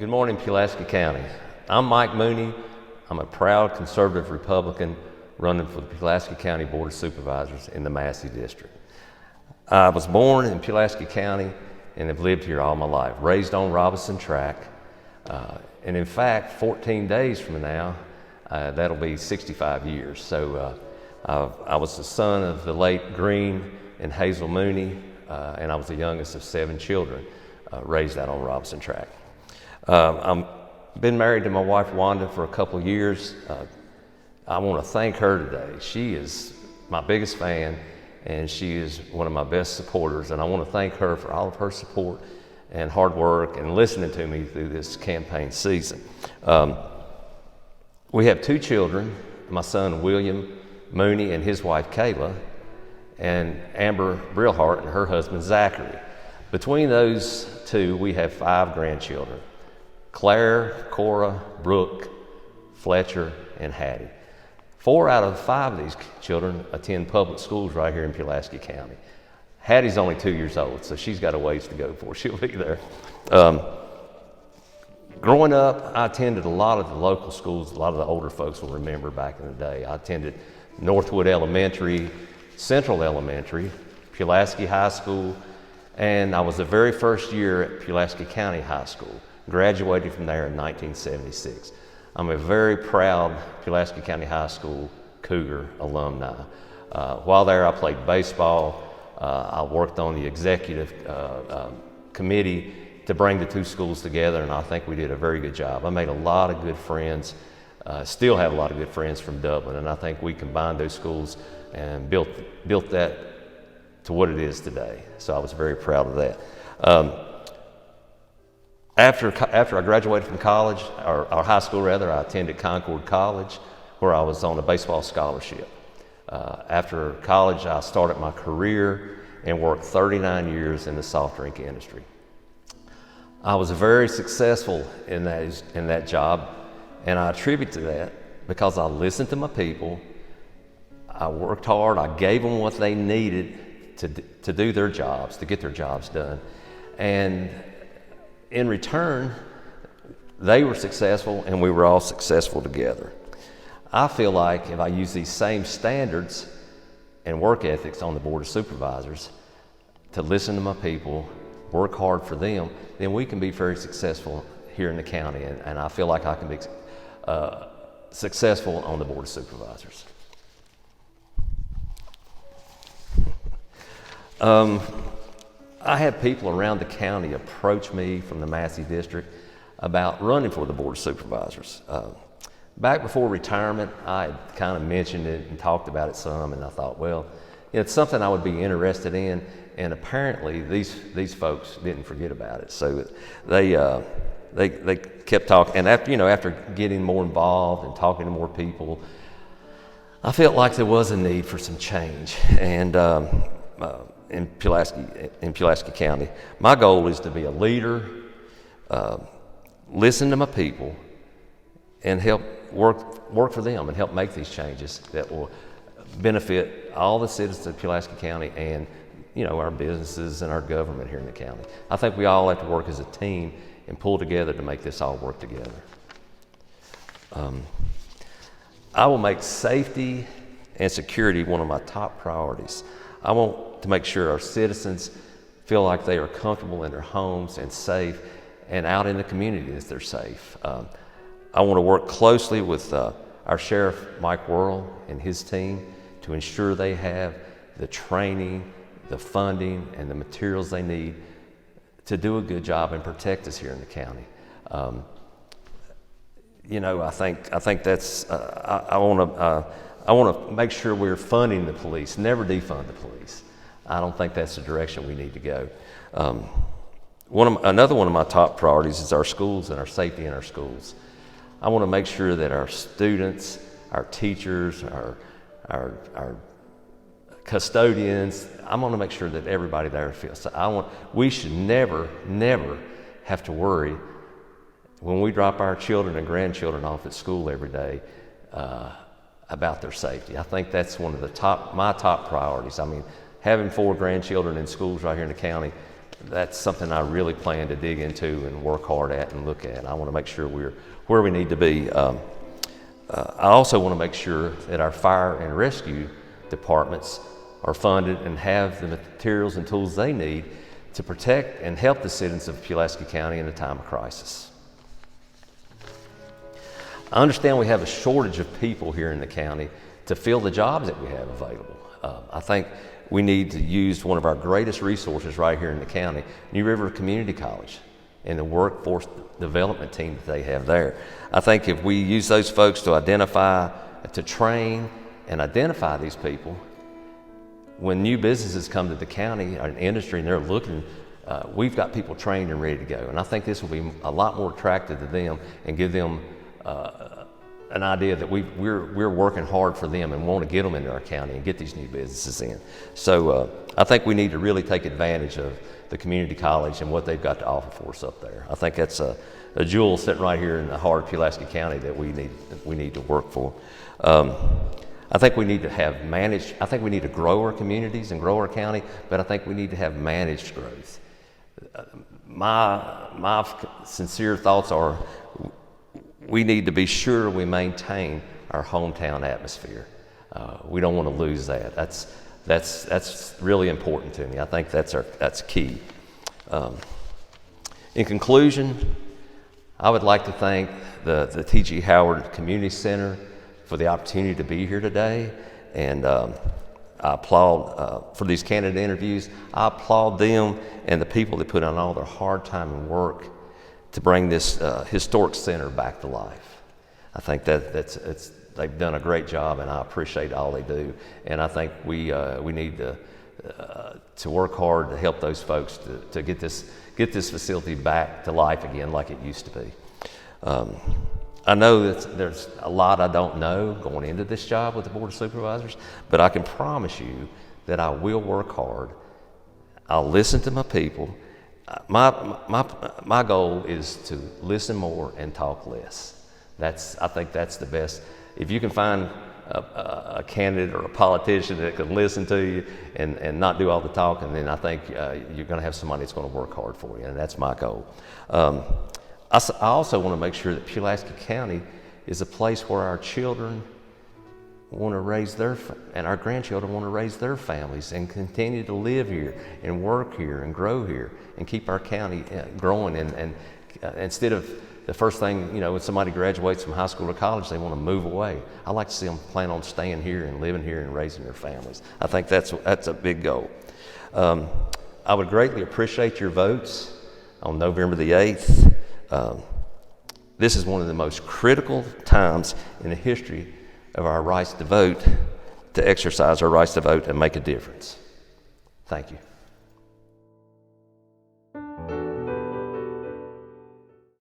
Good morning, Pulaski County. I'm Mike Mooney. I'm a proud conservative Republican running for the Pulaski County Board of Supervisors in the Massie district. I was born in Pulaski County and have lived here all my life, raised on Robinson Track. And in fact, 14 days from now, that'll be 65 years. So I was the son of the late Green and Hazel Mooney, and I was the youngest of 7 children raised out on Robinson Track. I've been married to my wife Wanda for a couple of years. I want to thank her today. She is my biggest fan, and she is one of my best supporters, and I want to thank her for all of her support and hard work and listening to me through this campaign season. We have 2 children, my son William Mooney and his wife Kayla, and Amber Brillhart and her husband Zachary. Between those 2, we have 5 grandchildren: Claire, Cora, Brooke, Fletcher, and Hattie. 4 out of 5 of these children attend public schools right here in Pulaski County. Hattie's only 2 years old, so she's got a ways to go before she'll be there. Growing up, I attended a lot of the local schools. A lot of the older folks will remember back in the day. I attended Northwood Elementary, Central Elementary, Pulaski High School, and I was the very first year at Pulaski County High School. Graduated from there in 1976. I'm a very proud Pulaski County High School Cougar alumni. While there, I played baseball. I worked on the executive committee to bring the 2 schools together, and I think we did a very good job. I made a lot of good friends, still have a lot of good friends from Dublin, and I think we combined those schools and built that to what it is today. So I was very proud of that. After I graduated from college, or high school rather, I attended Concord College, where I was on a baseball scholarship. After college, I started my career and worked 39 years in the soft drink industry. I was very successful in that job, and I attribute to that because I listened to my people, I worked hard, I gave them what they needed to do their jobs, to get their jobs done. And in return, they were successful and we were all successful together. I feel like if I use these same standards and work ethics on the Board of Supervisors to listen to my people, work hard for them, then we can be very successful here in the county. And I feel like I can be successful on the Board of Supervisors. I had people around the county approach me from the Massie district about running for the Board of Supervisors. Back before retirement, I had kind of mentioned it and talked about it some, and I thought, well, it's something I would be interested in, and apparently these folks didn't forget about it. So they kept talking, and after getting more involved and talking to more people, I felt like there was a need for some change. And in Pulaski County, my goal is to be a leader, listen to my people, and help work for them and help make these changes that will benefit all the citizens of Pulaski County and our businesses and our government here in the county. I think we all have to work as a team and pull together to make this all work together. I will make safety and security one of my top priorities. I want to make sure our citizens feel like they are comfortable in their homes and safe, and out in the community that they're safe. I want to work closely with our Sheriff Mike Worrell and his team to ensure they have the training, the funding, and the materials they need to do a good job and protect us here in the county. I think that's I want to make sure we're funding the police, never defund the police. I don't think that's the direction we need to go. Another one of my top priorities is our schools and our safety in our schools. I want to make sure that our students, our teachers, our custodians, I want to make sure that everybody there feels safe. We should never have to worry when we drop our children and grandchildren off at school every day about their safety. I think that's one of my top priorities. I mean, having 4 grandchildren in schools right here in the county, that's something I really plan to dig into and work hard at and look at. I want to make sure we're where we need to be. I also want to make sure that our fire and rescue departments are funded and have the materials and tools they need to protect and help the citizens of Pulaski County in a time of crisis. I understand we have a shortage of people here in the county to fill the jobs that we have available. I think we need to use one of our greatest resources right here in the county, New River Community College, and the workforce development team that they have there. I think if we use those folks to identify, to train and identify these people, when new businesses come to the county or an industry and they're looking, we've got people trained and ready to go. And I think this will be a lot more attractive to them and give them an idea that we're working hard for them and want to get them into our county and get these new businesses in. So I think we need to really take advantage of the community college and what they've got to offer for us up there. I think that's a jewel sitting right here in the heart of Pulaski County that we need to work for. I think we need to have managed, I think we need to grow our communities and grow our county, but I think we need to have managed growth. My sincere thoughts are we need to be sure we maintain our hometown atmosphere. We don't want to lose that. That's really important to me. I think that's key. In conclusion, I would like to thank the T.G. Howard Community Center for the opportunity to be here today, and I applaud for these candidate interviews. I applaud them and the people that put on all their hard time and work to bring this historic center back to life. I think they've done a great job, and I appreciate all they do. And I think we need to work hard to help those folks to get this facility back to life again like it used to be. I know that there's a lot I don't know going into this job with the Board of Supervisors, but I can promise you that I will work hard. I'll listen to my people. My goal is to listen more and talk less. I think that's the best. If you can find a candidate or a politician that can listen to you and not do all the talking, then I think you're going to have somebody that's going to work hard for you, and that's my goal. I also want to make sure that Pulaski County is a place where our children want to raise and our grandchildren want to raise their families and continue to live here and work here and grow here and keep our county growing. And instead of the first thing, when somebody graduates from high school or college, they want to move away. I like to see them plan on staying here and living here and raising their families. I think that's a big goal. I would greatly appreciate your votes on November the 8th. This is one of the most critical times in the history of our rights to vote, to exercise our rights to vote and make a difference. Thank you.